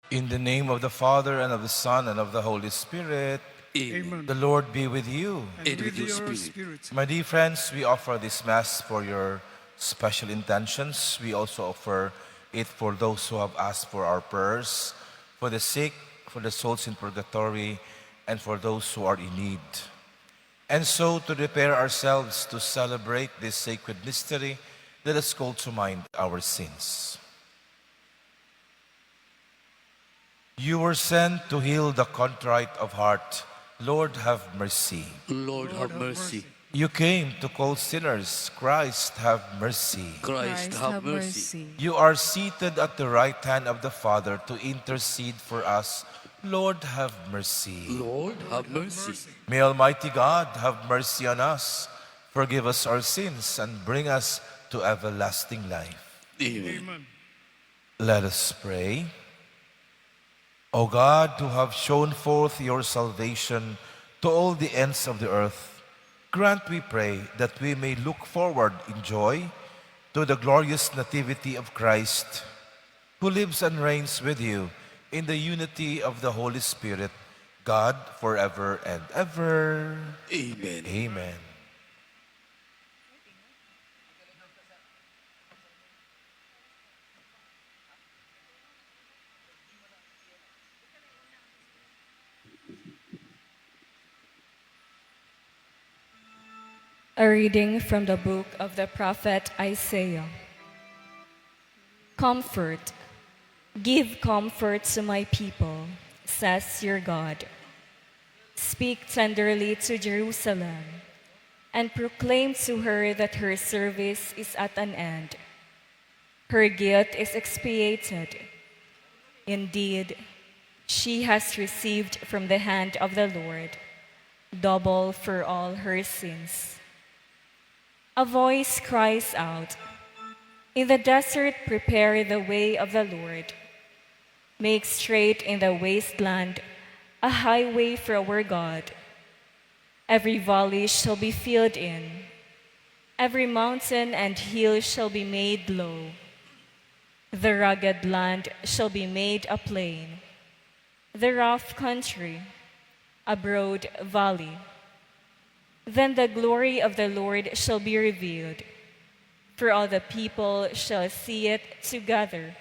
In the name of the Father, and of the Son, and of the Holy Spirit, Amen. the Lord be with you. And with your spirit. My dear friends, we offer this Mass for your special intentions. We also offer it for those who have asked for our prayers, for the sick, for the souls in purgatory, and for those who are in need. And so, to prepare ourselves to celebrate this sacred mystery, let us call to mind our sins. You were sent to heal the contrite of heart. Lord, have mercy. Lord, have mercy. You came to call sinners. Christ, have mercy. Christ, have mercy. You are seated at the right hand of the Father to intercede for us. Lord, have mercy. Lord, have mercy. May Almighty God have mercy on us, forgive us our sins, and bring us to everlasting life. Amen. Amen. Let us pray. O God, who have shown forth your salvation to all the ends of the earth, grant, we pray, that we may look forward in joy to the glorious nativity of Christ, who lives and reigns with you in the unity of the Holy Spirit, God, forever and ever. Amen. Amen. A reading from the book of the prophet Isaiah. Comfort, give comfort to my people, says your God. Speak tenderly to Jerusalem and proclaim to her that her service is at an end. Her guilt is expiated. Indeed, she has received from the hand of the Lord double for all her sins. A voice cries out, "In the desert prepare the way of the Lord. Make straight in the wasteland a highway for our God. Every valley shall be filled in. Every mountain and hill shall be made low. The rugged land shall be made a plain, the rough country a broad valley. Then the glory of the Lord shall be revealed, for all the people shall see it together.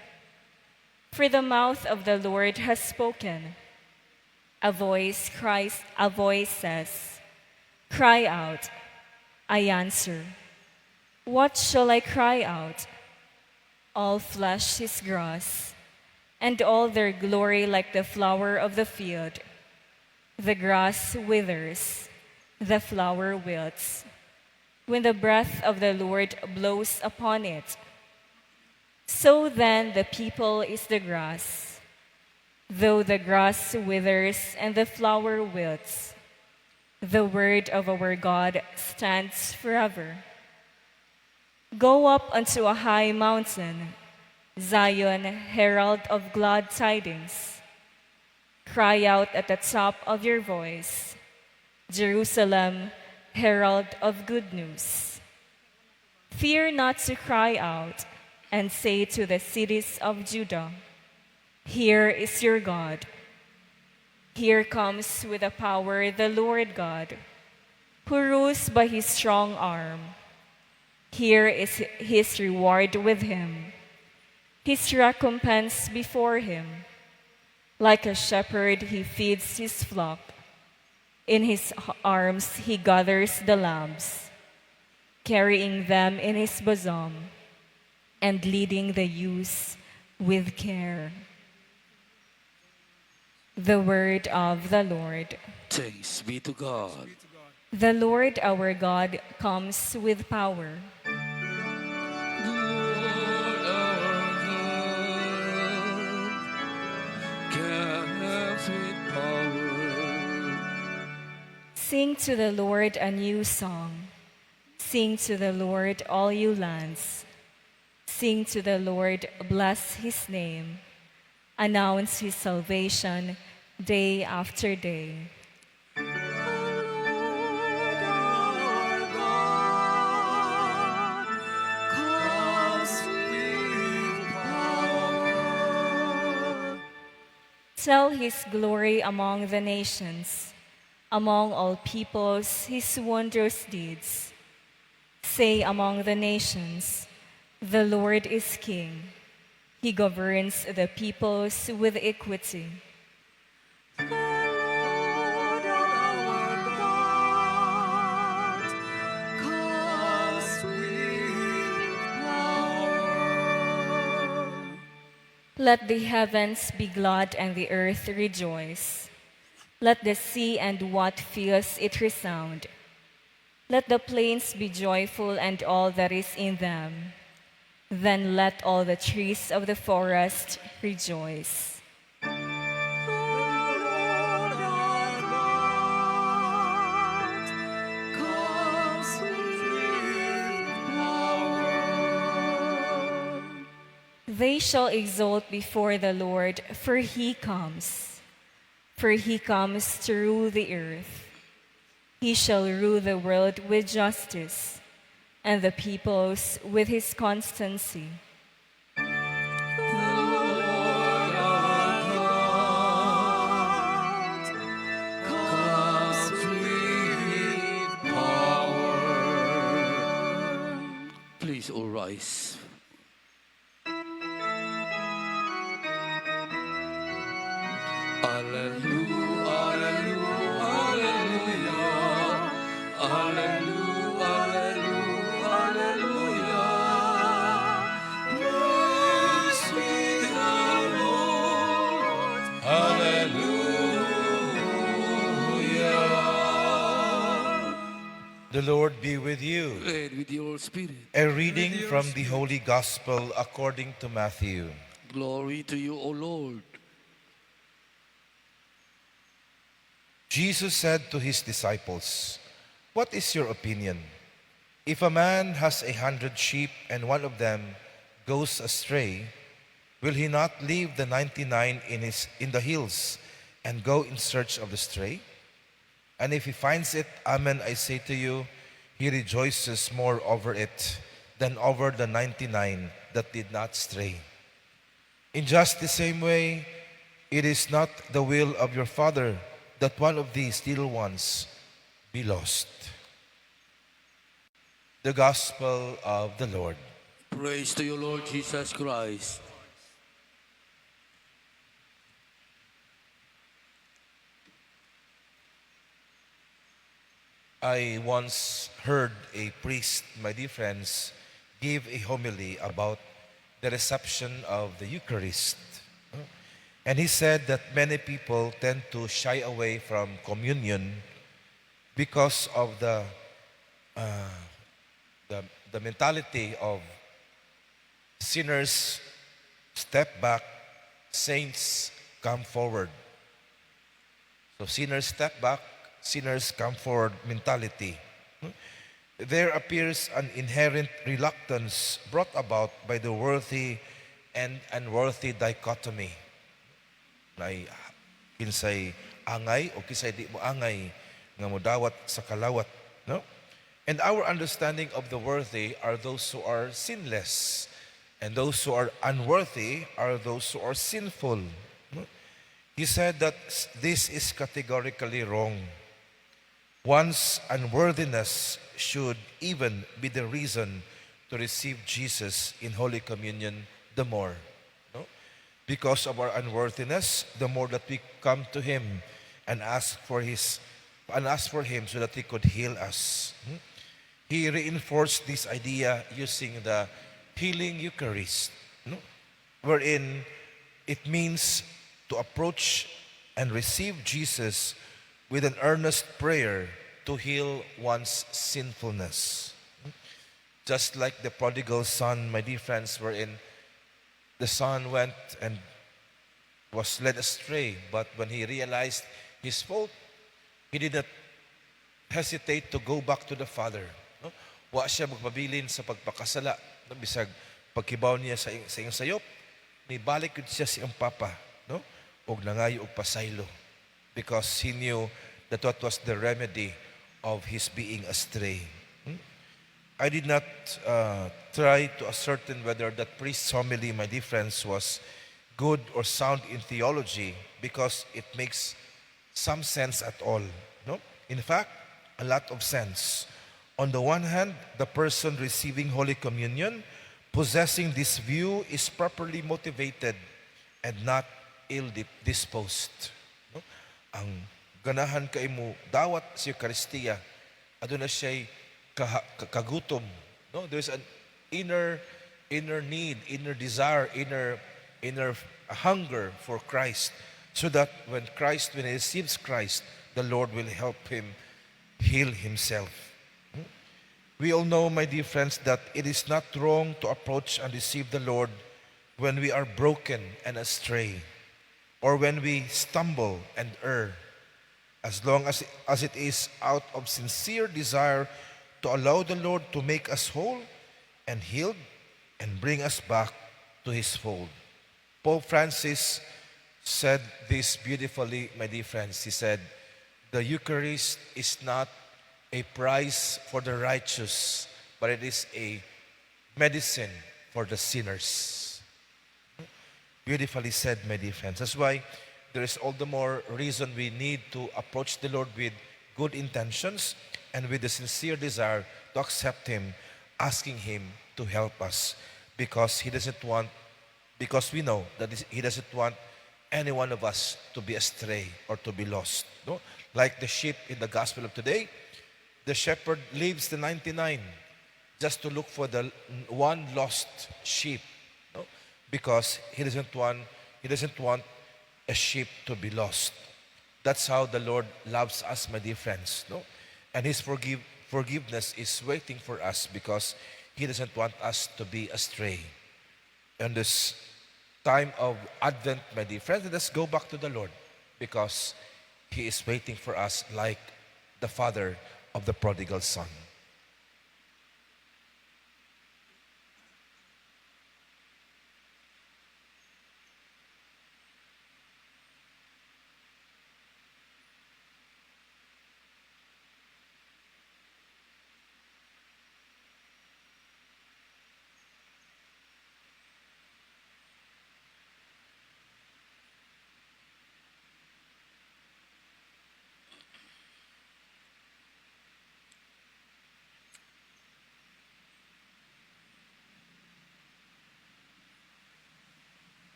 For the mouth of the Lord has spoken. A voice says, "Cry out." I answer, "What shall I cry out?" All flesh is grass, and all their glory like the flower of the field. The grass withers, the flower wilts, when the breath of the Lord blows upon it. So then the people is the grass. Though the grass withers and the flower wilts, the word of our God stands forever. Go up unto a high mountain, Zion, herald of glad tidings. Cry out at the top of your voice, Jerusalem, herald of good news. Fear not to cry out and say to the cities of Judah, "Here is your God." Here comes with the power the Lord God, who rules by his strong arm. Here is his reward with him, his recompense before him. Like a shepherd, he feeds his flock. In his arms he gathers the lambs, carrying them in his bosom and leading the ewes with care. The word of the Lord. Thanks be to God. The Lord our God comes with power. The Lord our God comes with power. Sing to the Lord a new song. Sing to the Lord, all you lands. Sing to the Lord, bless his name. Announce his salvation day after day. Tell his glory among the nations, among all peoples his wondrous deeds. Say among the nations, the Lord is King. He governs the peoples with equity. Let the heavens be glad and the earth rejoice. Let the sea and what fills it resound. Let the plains be joyful and all that is in them. Then let all the trees of the forest rejoice. They shall exult before the Lord, for he comes. For he comes to rule the earth. He shall rule the world with justice, and the peoples with his constancy. Please all rise. Hallelujah, hallelujah, hallelujah, hallelujah, hallelujah. Praise be the Lord. Hallelujah. The Lord be with you. And with your spirit. A reading from the Holy Gospel according to Matthew. Glory to you, O Lord. Jesus said to his disciples, "What is your opinion? If a man has 100 sheep and one of them goes astray, will he not leave the 99 in the hills and go in search of the stray? And if he finds it, amen, I say to you, he rejoices more over it than over the 99 that did not stray. In just the same way, it is not the will of your Father that one of these little ones be lost." The Gospel of the Lord. Praise to you, Lord Jesus Christ. I once heard a priest, my dear friends, give a homily about the reception of the Eucharist. And he said that many people tend to shy away from communion because of the mentality of sinners step back, saints come forward. So sinners step back, sinners come forward mentality. There appears an inherent reluctance brought about by the worthy and unworthy dichotomy. Nay kinsay angay o kinsay di mo angay nga modawat sa kalawat, no? And our understanding of the worthy are those who are sinless, and those who are unworthy are those who are sinful. No? He said that this is categorically wrong. One's unworthiness should even be the reason to receive Jesus in Holy Communion the more. No? Because of our unworthiness, the more that we come to Him and ask for Him so that He could heal us. He reinforced this idea using the healing Eucharist, no? Wherein it means to approach and receive Jesus with an earnest prayer to heal one's sinfulness. Just like the prodigal son, my dear friends, wherein the son went and was led astray, but when he realized his fault, he did not hesitate to go back to the Father. No? Wa siya magpabilin sa pagpakasala. No? Bisag pagkibaw niya sa iyang sayop, nibalik yun siya siyang papa. No? Og nangayo og pasaylo. Because he knew that what was the remedy of his being astray. I did not try to ascertain whether that priest's homily, my dear friends, was good or sound in theology because it makes some sense at all. No? In fact, a lot of sense. On the one hand, the person receiving Holy Communion, possessing this view, is properly motivated and not ill-disposed. No? Ang ganahan kay mo dawat sa Eucharistia, aduna siya'y kagutom. No? There's an inner need, inner desire, inner hunger for Christ, so that when he receives Christ, the Lord will help him heal himself. We all know, my dear friends, that it is not wrong to approach and receive the Lord when we are broken and astray, or when we stumble and err, as long as it is out of sincere desire to allow the Lord to make us whole and healed and bring us back to His fold. Pope Francis said this beautifully, my dear friends. He said, the Eucharist is not a prize for the righteous, but it is a medicine for the sinners. Beautifully said, my dear friends. That's why there is all the more reason we need to approach the Lord with good intentions and with a sincere desire to accept Him, asking Him to help us, because we know that He doesn't want any one of us to be astray or to be lost. No? Like the sheep in the gospel of today, the shepherd leaves the 99 just to look for the one lost sheep, no? Because he doesn't want a sheep to be lost. That's how the Lord loves us, my dear friends, no? And His forgiveness is waiting for us because He doesn't want us to be astray. In this time of Advent, my dear friends, let us go back to the Lord, because He is waiting for us like the father of the prodigal son.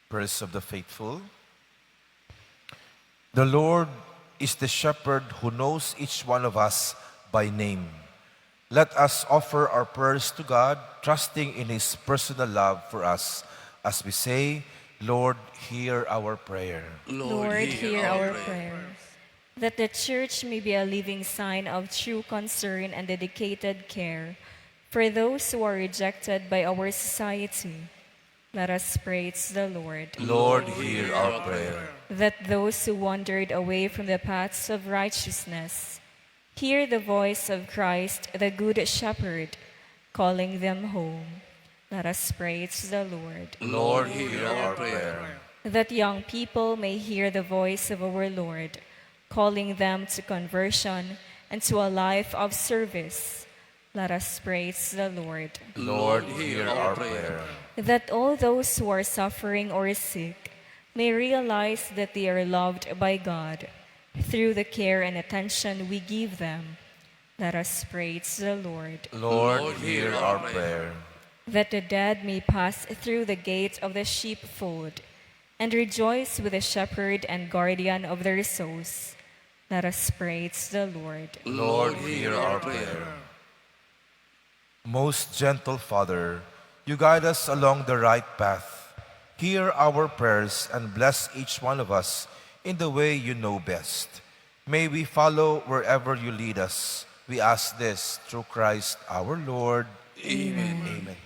Prayers of the faithful. The Lord is the shepherd who knows each one of us by name. Let us offer our prayers to God, trusting in His personal love for us, as we say, Lord, hear our prayer. Lord, hear our prayers. That the Church may be a living sign of true concern and dedicated care for those who are rejected by our society. Let us praise the Lord. Lord, hear our prayer. That those who wandered away from the paths of righteousness hear the voice of Christ, the Good Shepherd, calling them home. Let us praise the Lord. Lord, hear our prayer. That young people may hear the voice of our Lord, calling them to conversion and to a life of service. Let us praise the Lord. Lord, hear our prayer. That all those who are suffering or sick may realize that they are loved by God through the care and attention we give them. Let us praise the Lord. Lord, hear our prayer. That the dead may pass through the gate of the sheepfold and rejoice with the shepherd and guardian of their souls. Let us praise the Lord. Lord, hear our prayer. Most gentle Father, you guide us along the right path. Hear our prayers and bless each one of us in the way you know best. May we follow wherever you lead us. We ask this through Christ our Lord. Amen. Amen.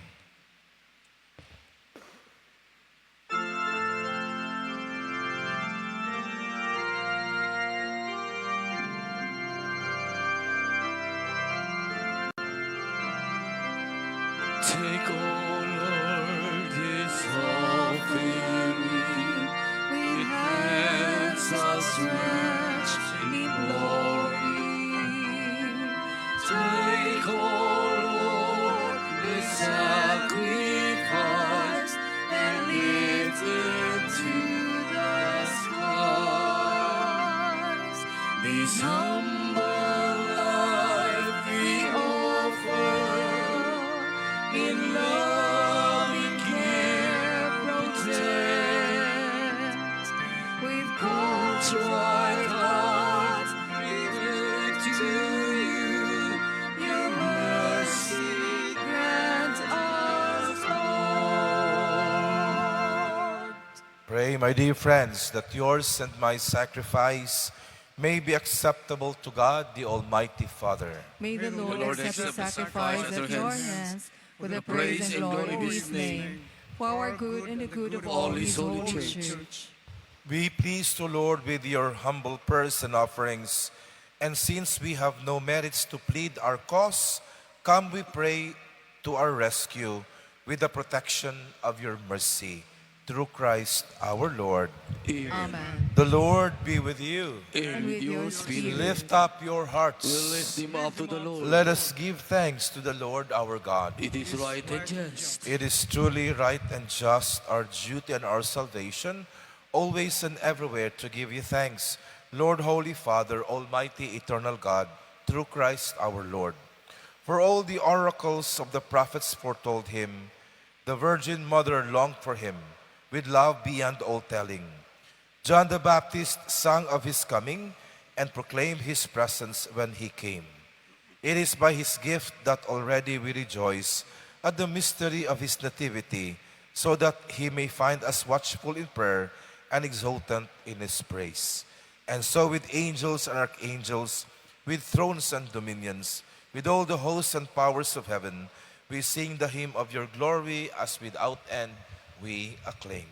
Take, O Lord, this offering. We rest in glory. Take, O Lord, the sacrifice and lift it to the skies. This humble life we offer, in loving care protect. With contrite hearts we look to you, your mercy grant us, Lord. Pray, my dear friends, that yours and my sacrifice may be acceptable to God, the Almighty Father. May the Lord accept the sacrifice at your hands with the praise and glory of his name, for our good and the good of all his holy church. Be pleased, O Lord, with your humble prayers and offerings, and since we have no merits to plead our cause, come, we pray, to our rescue with the protection of your mercy. Through Christ our Lord. Amen. The Lord be with you. And with your spirit, Lift up your we hearts. lift them up to the Lord. Let us give thanks to the Lord our God. It is right and just. It is truly right and just, our duty and our salvation, always and everywhere to give you thanks, Lord, Holy Father, Almighty, Eternal God, through Christ our Lord. For all the oracles of the prophets foretold him, the Virgin Mother longed for him, with love beyond all telling. John the Baptist sang of his coming and proclaimed his presence when he came. It is by his gift that already we rejoice at the mystery of his nativity, so that he may find us watchful in prayer and exultant in his praise. And so with angels and archangels, with thrones and dominions, with all the hosts and powers of heaven, we sing the hymn of your glory as without end we acclaim.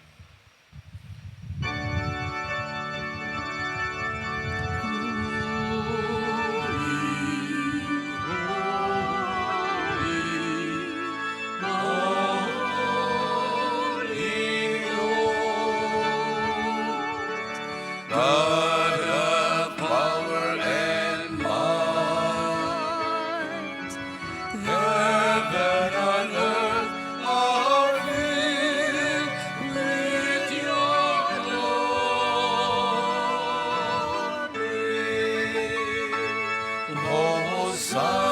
God of power and might, heaven and earth are filled with your glory. Hosanna,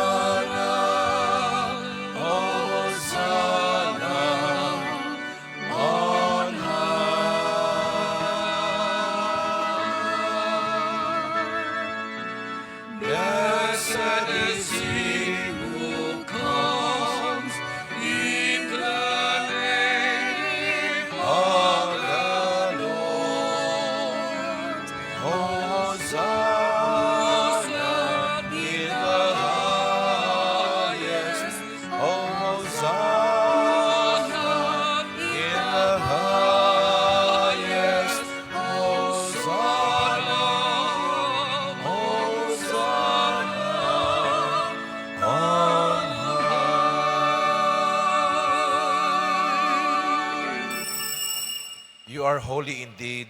Hosanna on high. Blessed is he who comes in the name of the Lord. Hosanna in the highest. Hosanna in the highest. Hosanna, Hosanna on high. You are holy indeed,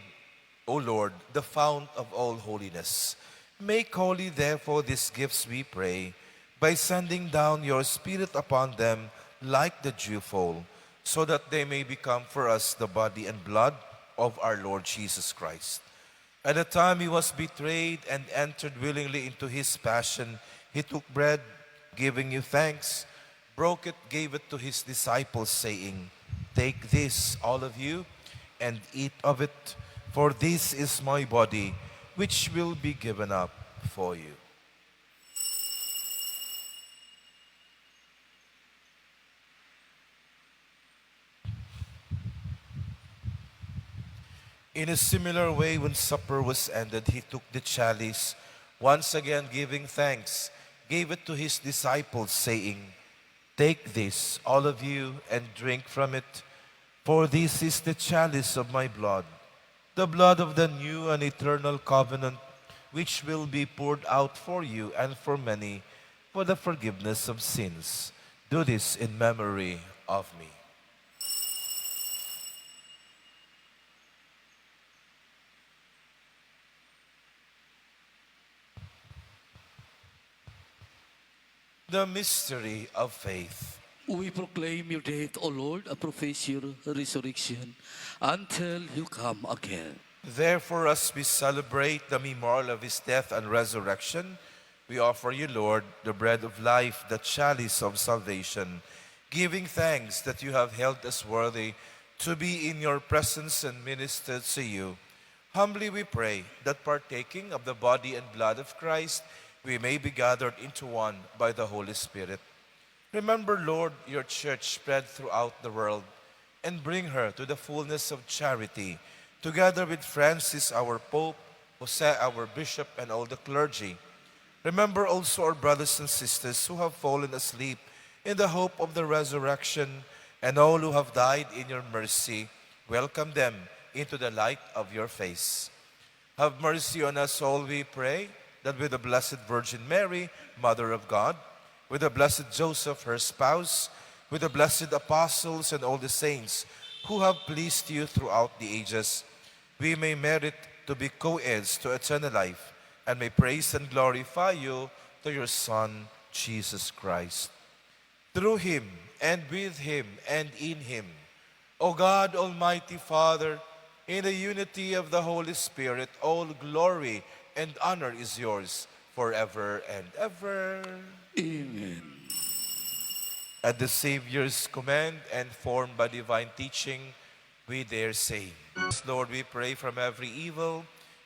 O Lord, the fount of all holiness. Make holy, therefore, these gifts, we pray, by sending down your Spirit upon them like the dewfall, so that they may become for us the body and blood of our Lord Jesus Christ. At the time he was betrayed and entered willingly into his passion, he took bread, giving you thanks, broke it, gave it to his disciples, saying, "Take this, all of you, and eat of it, for this is my body, which will be given up for you." In a similar way, when supper was ended, he took the chalice, once again giving thanks, gave it to his disciples, saying, "Take this, all of you, and drink from it, for this is the chalice of my blood, the blood of the new and eternal covenant, which will be poured out for you and for many for the forgiveness of sins. Do this in memory of me." The mystery of faith. We proclaim your death, O Lord, and profess your resurrection until you come again. Therefore, as we celebrate the memorial of his death and resurrection, we offer you, Lord, the bread of life, the chalice of salvation, giving thanks that you have held us worthy to be in your presence and minister to you. Humbly we pray that partaking of the body and blood of Christ, we may be gathered into one by the Holy Spirit. Remember, Lord, your church spread throughout the world, and bring her to the fullness of charity, together with Francis, our Pope, Jose, our Bishop, and all the clergy. Remember also our brothers and sisters who have fallen asleep in the hope of the resurrection, and all who have died in your mercy. Welcome them into the light of your face. Have mercy on us all, we pray, that with the Blessed Virgin Mary, Mother of God, with the Blessed Joseph, her spouse, with the blessed apostles and all the saints who have pleased you throughout the ages, we may merit to be co-heirs to eternal life, and may praise and glorify you through your Son, Jesus Christ. Through him, and with him, and in him, O God, Almighty Father, in the unity of the Holy Spirit, all glory and honor is yours forever and ever. Amen. At the Savior's command and formed by divine teaching, we dare say, Lord, we pray from every evil,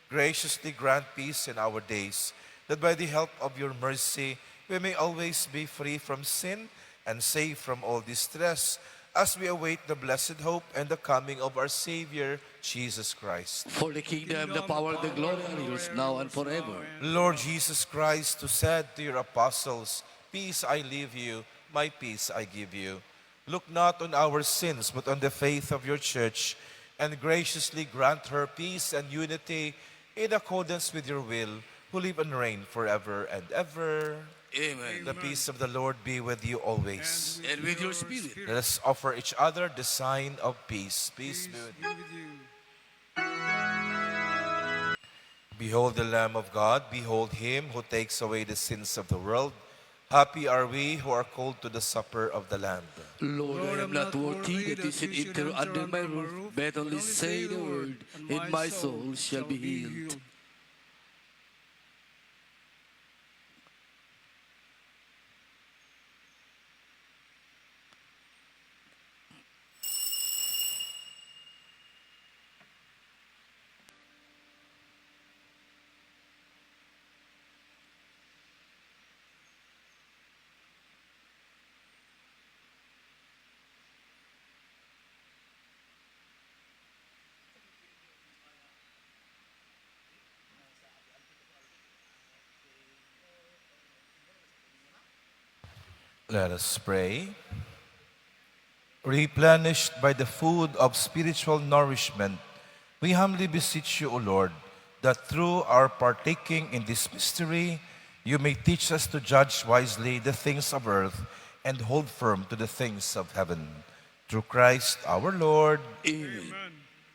graciously grant peace in our days, that by the help of your mercy, we may always be free from sin and safe from all distress, as we await the blessed hope and the coming of our Savior, Jesus Christ. For the kingdom, the power, and the glory are yours now and forever. Lord Jesus Christ, who said to your apostles, "Peace I leave you, my peace I give you," look not on our sins, but on the faith of your church, and graciously grant her peace and unity in accordance with your will, who live and reign forever and ever. Amen. The peace of the Lord be with you always. And with your spirit. Let us offer each other the sign of peace. Peace be with you. Be with you. Behold the Lamb of God, behold him who takes away the sins of the world. Happy are we who are called to the supper of the Lamb. Lord, I am not worthy that you should enter under my roof, but only say the word, and my soul shall be healed. Let us pray. Replenished by the food of spiritual nourishment, we humbly beseech you, O Lord, that through our partaking in this mystery, you may teach us to judge wisely the things of earth and hold firm to the things of heaven. Through Christ our Lord. Amen.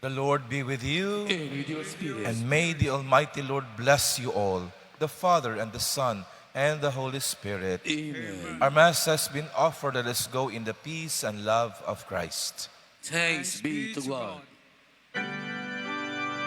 The Lord be with you, And with your spirit. and may the Almighty Lord bless you all, the Father and the Son and the Holy Spirit. Amen. Our Mass has been offered. Let us go in the peace and love of Christ. Thanks be to God.